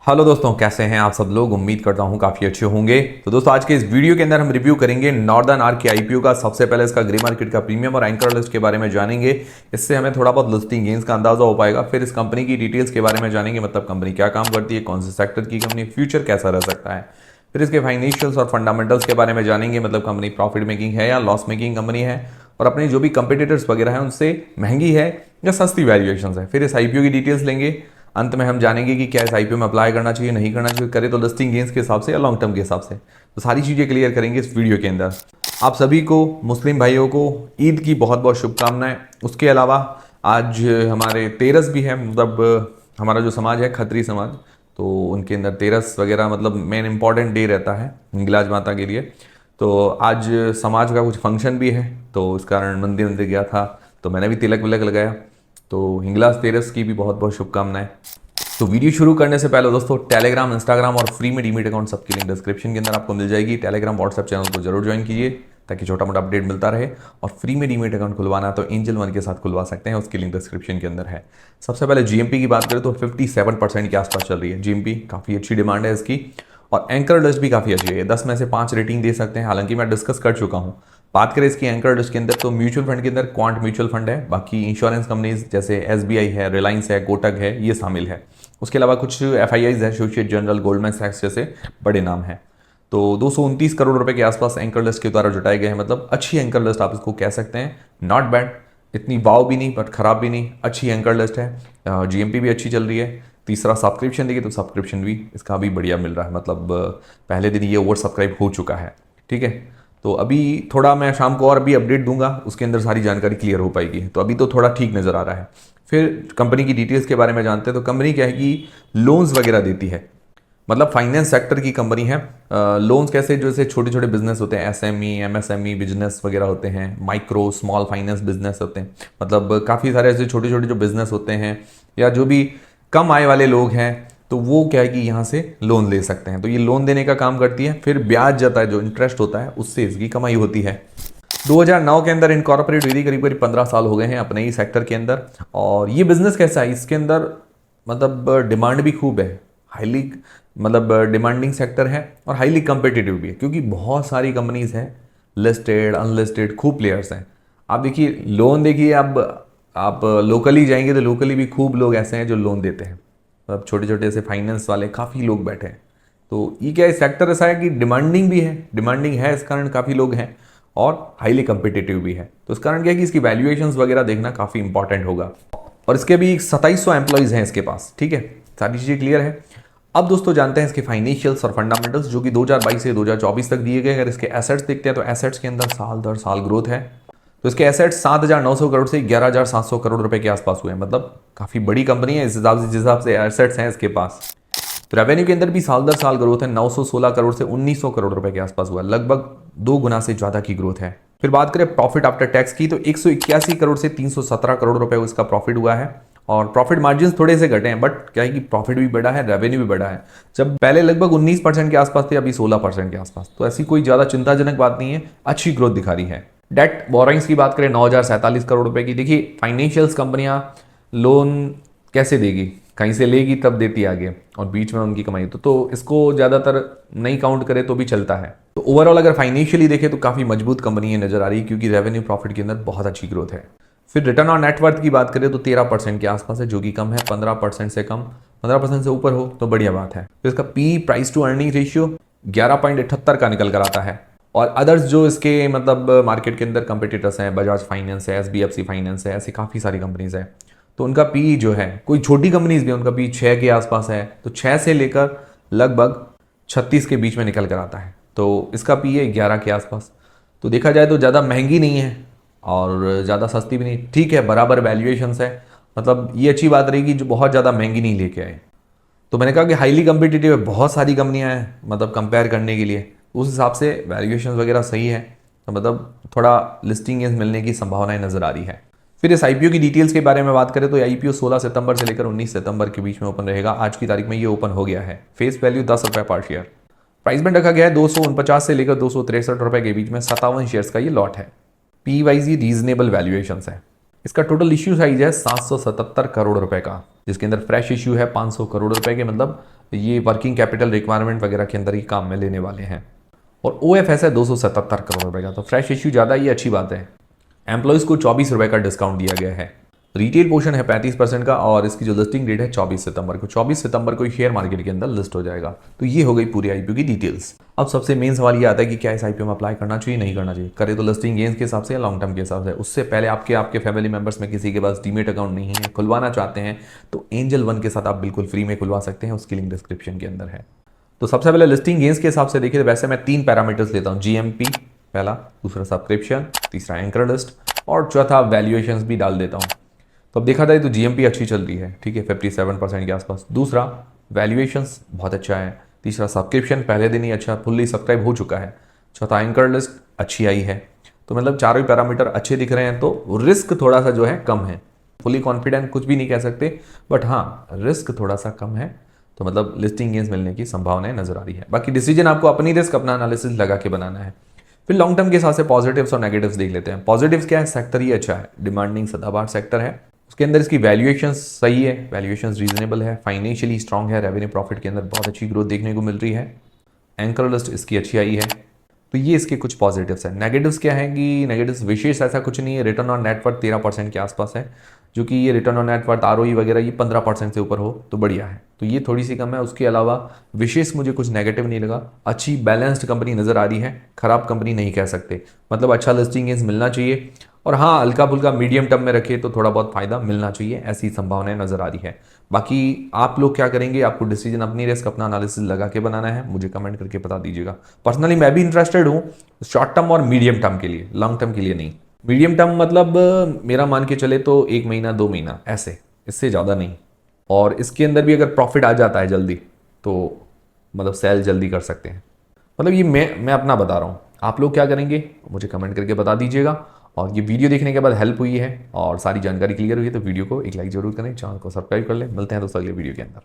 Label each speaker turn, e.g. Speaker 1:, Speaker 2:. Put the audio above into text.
Speaker 1: Hello दोस्तों, कैसे हैं आप सब लोग। उम्मीद करता हूं काफ़ी अच्छे होंगे। तो दोस्तों, आज के इस वीडियो के अंदर हम रिव्यू करेंगे नॉर्दर्न आर्क के आईपीओ का। सबसे पहले इसका ग्रे मार्केट का प्रीमियम और एंकर लिस्ट के बारे में जानेंगे। इससे हमें थोड़ा बहुत लिस्टिंग गेंस का अंदाजा हो पाएगा। फिर इस कंपनी की डिटेल्स के बारे में जानेंगे, मतलब कंपनी क्या काम करती है, कौन से सेक्टर की कंपनी, फ्यूचर कैसा रह सकता है। फिर इसके फाइनेंशियल्स और फंडामेंटल्स के बारे में जानेंगे, मतलब कंपनी प्रॉफिट मेकिंग है या लॉस मेकिंग कंपनी है, और अपनी जो भी कंपिटिटर्स वगैरह हैं उनसे महंगी है या सस्ती वैल्यूएशन है। फिर इस आईपीओ की डिटेल्स लेंगे। अंत में हम जानेंगे कि क्या इस आईपीओ में अप्लाई करना चाहिए, नहीं करना चाहिए, करे तो लिस्टिंग गेंस के हिसाब से या लॉन्ग टर्म के हिसाब से। तो सारी चीज़ें क्लियर करेंगे इस वीडियो के अंदर। आप सभी को, मुस्लिम भाइयों को ईद की बहुत बहुत शुभकामनाएं। उसके अलावा आज हमारे तेरस भी है, मतलब हमारा जो समाज है खत्री समाज, तो उनके अंदर तेरस वगैरह मतलब मेन इंपॉर्टेंट डे रहता है हिंगलाज माता के लिए। तो आज समाज का कुछ फंक्शन भी है, तो इस कारण मंदिर मंदिर गया था, तो मैंने भी तिलक विलक लगाया। तो हिंगलाज तेरस की भी बहुत बहुत शुभकामनाएं। तो वीडियो शुरू करने से पहले दोस्तों, टेलीग्राम, इंस्टाग्राम और फ्री में डीमेट अकाउंट सबकी लिंक डिस्क्रिप्शन के अंदर आपको मिल जाएगी। टेलीग्राम व्हाट्सएप चैनल को जरूर ज्वाइन कीजिए ताकि छोटा मोटा अपडेट मिलता रहे। और फ्री में डीमेट अकाउंट खुलवाना तो एंजल वन के साथ खुलवा सकते हैं, उसकी लिंक डिस्क्रिप्शन के अंदर है। सबसे पहले जीएमपी की बात करें तो 57% के आसपास चल रही है जीएमपी, काफ़ी अच्छी डिमांड है इसकी। और एंकर लिस्ट भी काफ़ी अच्छी है, 10 में से 5 रेटिंग दे सकते हैं, हालांकि मैं डिस्कस कर चुका हूँ। बात करें इसकी एंकर लिस्ट के अंदर तो म्यूचुअल फंड के अंदर क्वांट म्यूचुअल फंड है, बाकी इंश्योरेंस कंपनीज जैसे एसबीआई है, रिलायंस है, कोटक है, ये शामिल है। उसके अलावा कुछ एफआईआईज है, एसोसिएट जनरल, गोल्डमैन सैक्स जैसे बड़े नाम हैं। तो 229 करोड़ रुपए के आसपास एंकर लिस्ट के द्वारा जुटाए गए हैं, मतलब अच्छी एंकर लिस्ट आप इसको कह सकते हैं। नॉट बैड, इतनी वाव भी नहीं बट खराब भी नहीं, अच्छी एंकर लिस्ट है। जीएमपी भी अच्छी चल रही है। तीसरा सब्सक्रिप्शन देखिए तो सब्सक्रिप्शन भी इसका भी बढ़िया मिल रहा है, मतलब पहले दिन ये ओवर सब्सक्राइब हो चुका है। ठीक है, तो अभी थोड़ा मैं शाम को और भी अपडेट दूंगा, उसके अंदर सारी जानकारी क्लियर हो पाएगी। तो अभी तो थोड़ा ठीक नज़र आ रहा है। फिर कंपनी की डिटेल्स के बारे में जानते हैं। तो कंपनी क्या है कि लोन्स वगैरह देती है, मतलब फाइनेंस सेक्टर की कंपनी है। लोन्स कैसे, जैसे छोटे छोटे बिजनेस होते हैं, एसएमई, एमएसएमई बिजनेस वगैरह होते हैं, माइक्रो स्मॉल फाइनेंस बिजनेस होते हैं, मतलब काफ़ी सारे ऐसे छोटे छोटे जो बिजनेस होते हैं या जो भी कम आय वाले लोग हैं, तो वो क्या है कि यहाँ से लोन ले सकते हैं। तो ये लोन देने का काम करती है, फिर ब्याज जाता है, जो इंटरेस्ट होता है उससे इसकी कमाई होती है। 2009 के अंदर इनकॉर्पोरेट हुई थी, करीब करीब 15 साल हो गए हैं अपने ही सेक्टर के अंदर। और ये बिजनेस कैसा है, इसके अंदर मतलब डिमांड भी खूब है, हाईली मतलब डिमांडिंग सेक्टर है और हाईली कंपिटिटिव भी है, क्योंकि बहुत सारी कंपनीज हैं, लिस्टेड अनलिस्टेड खूब प्लेयर्स हैं। आप देखिए लोन, देखिए अब आप लोकली जाएंगे तो लोकली भी खूब लोग ऐसे हैं जो लोन देते हैं, मतलब छोटे छोटे ऐसे फाइनेंस वाले काफ़ी लोग बैठे हैं। तो ये क्या है, सेक्टर ऐसा है कि डिमांडिंग भी है, डिमांडिंग है इस कारण काफ़ी लोग हैं, और हाईली कंपिटिटिव भी है। तो इस कारण क्या है कि इसकी वैल्यूएशंस वगैरह देखना काफ़ी इंपॉर्टेंट होगा। और इसके भी 2700 एम्प्लॉयज़ हैं इसके पास। ठीक है, सारी चीज़ें क्लियर है। अब दोस्तों जानते हैं इसके फाइनेंशियल्स और फंडामेंटल्स, जो कि 2022 से 2024 तक दिए गए। अगर इसके एसेट्स देखते हैं तो एसेट्स के अंदर साल दर साल ग्रोथ है। तो इसके एसेट्स 7,900 करोड़ से 11,700 करोड़ रुपए के आसपास हुए हैं, मतलब काफ़ी बड़ी कंपनी है इस हिसाब से एसेट्स हैं इसके पास। तो रेवेन्यू के अंदर भी साल दर साल ग्रोथ है, 916 करोड़ से 1900 करोड़ रुपए के आसपास हुआ है, लगभग 2 गुना से ज़्यादा की ग्रोथ है। फिर बात करें प्रॉफिट आफ्टर टैक्स की, तो 181 करोड़ से 317 करोड़ रुपए इसका प्रॉफिट हुआ है। और प्रॉफिट मार्जिन थोड़े से घटे हैं, बट क्या है कि प्रॉफिट भी बढ़ा है, रेवेन्यू भी बढ़ा है। जब पहले लगभग 19% के आसपास थे, अभी 16% के आसपास, तो ऐसी कोई ज़्यादा चिंताजनक बात नहीं है, अच्छी ग्रोथ दिखा रही है। डेट बोरोइंग्स की बात करें 9,047 करोड़ रुपए की। देखिए फाइनेंशियल्स कंपनियां लोन कैसे देगी, कहीं से लेगी तब देती आगे, और बीच में उनकी कमाई तो इसको ज़्यादातर नहीं काउंट करे तो भी चलता है। तो ओवरऑल अगर फाइनेंशियली देखें तो काफ़ी मजबूत कंपनी है नजर आ रही है, क्योंकि रेवेन्यू प्रॉफिट के अंदर बहुत अच्छी ग्रोथ है। फिर रिटर्न ऑन नेटवर्थ की बात करें तो 13% के आसपास है, जो कि कम है, 15% से कम। 15% से ऊपर हो तो बढ़िया बात है। तो इसका P, price to earning ratio 11.78 का निकल कर आता है। और अदर्स जो इसके मतलब मार्केट के अंदर कंपिटिटर्स हैं, बजाज फाइनेंस है, एसबीएफसी फाइनेंस है, ऐसी काफ़ी सारी कंपनीज हैं, तो उनका पी जो है, कोई छोटी कंपनीज भी उनका पी 6 के आसपास है, तो 6 से लेकर लगभग 36 के बीच में निकल कर आता है। तो इसका पी है 11 के आसपास। तो देखा जाए तो ज़्यादा महंगी नहीं है और ज़्यादा सस्ती भी नहीं, ठीक है, बराबर वैल्यूएशंस है। मतलब ये अच्छी बात रहेगी जो बहुत ज़्यादा महंगी नहीं लेके आए। तो मैंने कहा कि हाईली कंपिटिटिव है, बहुत सारी कंपनियां हैं मतलब कंपेयर करने के लिए, उस हिसाब से वैल्यूएशन वगैरह सही है, तो मतलब थोड़ा लिस्टिंग मिलने की संभावनाएं नजर आ रही है। फिर इस आईपीओ की डिटेल्स के बारे में बात करें तो आईपीओ 16 सितंबर से लेकर 19 सितंबर के बीच में ओपन रहेगा। आज की तारीख में ये ओपन हो गया है। फेस वैल्यू 10 रुपये पर शेयर। प्राइस बैंड रखा गया है 249 से लेकर 263 रुपए के बीच में। 57 शेयर्स का ये लॉट है। पी वाइज रीजनेबल वैल्यूएशन है। इसका टोटल इश्यू साइज है 777 करोड़ रुपए का, जिसके अंदर फ्रेश इश्यू है 500 करोड़ रुपए के, मतलब ये वर्किंग कैपिटल रिक्वायरमेंट वगैरह के अंदर ही काम में लेने वाले हैं। और OFS है 277 करोड़ रुपए का, तो फ्रेश इश्यू ज़्यादा, ये अच्छी बात है। एम्प्लॉयज़ को 24 रुपये का डिस्काउंट दिया गया है। रिटेल पोर्शन है 35% का और इसकी जो लिस्टिंग डेट है 24 सितंबर को। 24 सितंबर को शेयर मार्केट के अंदर लिस्ट हो जाएगा। तो ये हो गई पूरी आईपीओ की डिटेल्स। अब सबसे मेन सवाल ये आता है कि क्या इस आईपीओ में अप्लाई करना चाहिए, नहीं करना चाहिए। करे तो लिस्टिंग गेन्स के हिसाब से या लॉन्ग टर्म के हिसाब से। उससे पहले आपके फैमिली मेंबर्स में किसी के पास डीमेट अकाउंट नहीं है, खुलवाना चाहते हैं, तो एंजल वन के साथ आप बिल्कुल फ्री में खुलवा सकते हैं। उसकी लिंक डिस्क्रिप्शन के अंदर है। तो सबसे पहले लिस्टिंग गेन्स के हिसाब से देखिए तो वैसे मैं 3 पैरामीटर्स लेता हूँ। GMP पहला, दूसरा सब्सक्रिप्शन, तीसरा एंकर लिस्ट और चौथा वैल्यूएशंस भी डाल देता हूँ। तो अब देखा जाए तो GMP अच्छी चल रही है, ठीक है, 57% के आसपास। दूसरा वैल्यूएशंस बहुत अच्छा है। तीसरा सब्सक्रिप्शन पहले दिन ही अच्छा फुल्ली सब्सक्राइब हो चुका है। चौथा एंकर लिस्ट अच्छी आई है। तो मतलब चारों ही पैरामीटर अच्छे दिख रहे हैं। तो रिस्क थोड़ा सा जो है कम है। फुली कॉन्फिडेंट कुछ भी नहीं कह सकते, बट हाँ रिस्क थोड़ा सा कम है। तो मतलब लिस्टिंग गेन्स मिलने की संभावनाएं नजर आ रही है। बाकी डिसीजन आपको अपनी रिस्क, अपना एनालिसिस लगा के बनाना है। फिर लॉन्ग टर्म के हिसाब से पॉजिटिव्स और नेगेटिव्स देख लेते हैं। पॉजिटिव्स क्या है, सेक्टर ही अच्छा है, डिमांडिंग सदाबहार सेक्टर है। उसके अंदर इसकी वैल्यूएशन सही है, वैल्यूएशन रीजनेबल है, फाइनेंशियली स्ट्रांग है, रेवेन्यू प्रॉफिट के अंदर बहुत अच्छी ग्रोथ देखने को मिल रही है। एंकर लिस्ट इसकी अच्छी आई है। तो ये इसके कुछ पॉजिटिव्स है। नेगेटिव्स क्या है कि नेगेटिव्स विशेष ऐसा कुछ नहीं है। रिटर्न ऑन नेटवर्थ 13% के आसपास है, जो कि ये रिटर्न ऑन नेटवर्थ ROE वगैरह ये 15% से ऊपर हो तो बढ़िया है। तो ये थोड़ी सी कम है। उसके अलावा विशेष मुझे कुछ नेगेटिव नहीं लगा। अच्छी बैलेंस्ड कंपनी नजर आ रही है, खराब कंपनी नहीं कह सकते। मतलब अच्छा लिस्टिंग गेन्स मिलना चाहिए। और हाँ हल्का फुल्का मीडियम टर्म में रखे तो थोड़ा बहुत फायदा मिलना चाहिए, ऐसी संभावनाएं नजर आ रही है। बाकी आप लोग क्या करेंगे, आपको डिसीजन अपनी रिस्क, अपना एनालिसिस लगा के बनाना है। मुझे कमेंट करके बता दीजिएगा। पर्सनली मैं भी इंटरेस्टेड हूँ शॉर्ट टर्म और मीडियम टर्म के लिए, लॉन्ग टर्म के लिए नहीं। मीडियम टर्म मतलब मेरा मान के चले तो 1 महीना 2 महीना ऐसे, इससे ज़्यादा नहीं। और इसके अंदर भी अगर प्रॉफिट आ जाता है जल्दी तो मतलब सेल जल्दी कर सकते हैं। मतलब ये मैं अपना बता रहा हूँ। आप लोग क्या करेंगे मुझे कमेंट करके बता दीजिएगा। और ये वीडियो देखने के बाद हेल्प हुई है और सारी जानकारी क्लियर हुई है तो वीडियो को एक लाइक जरूर करें, चैनल को सब्सक्राइब कर लें। मिलते हैं दोस्तों अगले वीडियो के अंदर।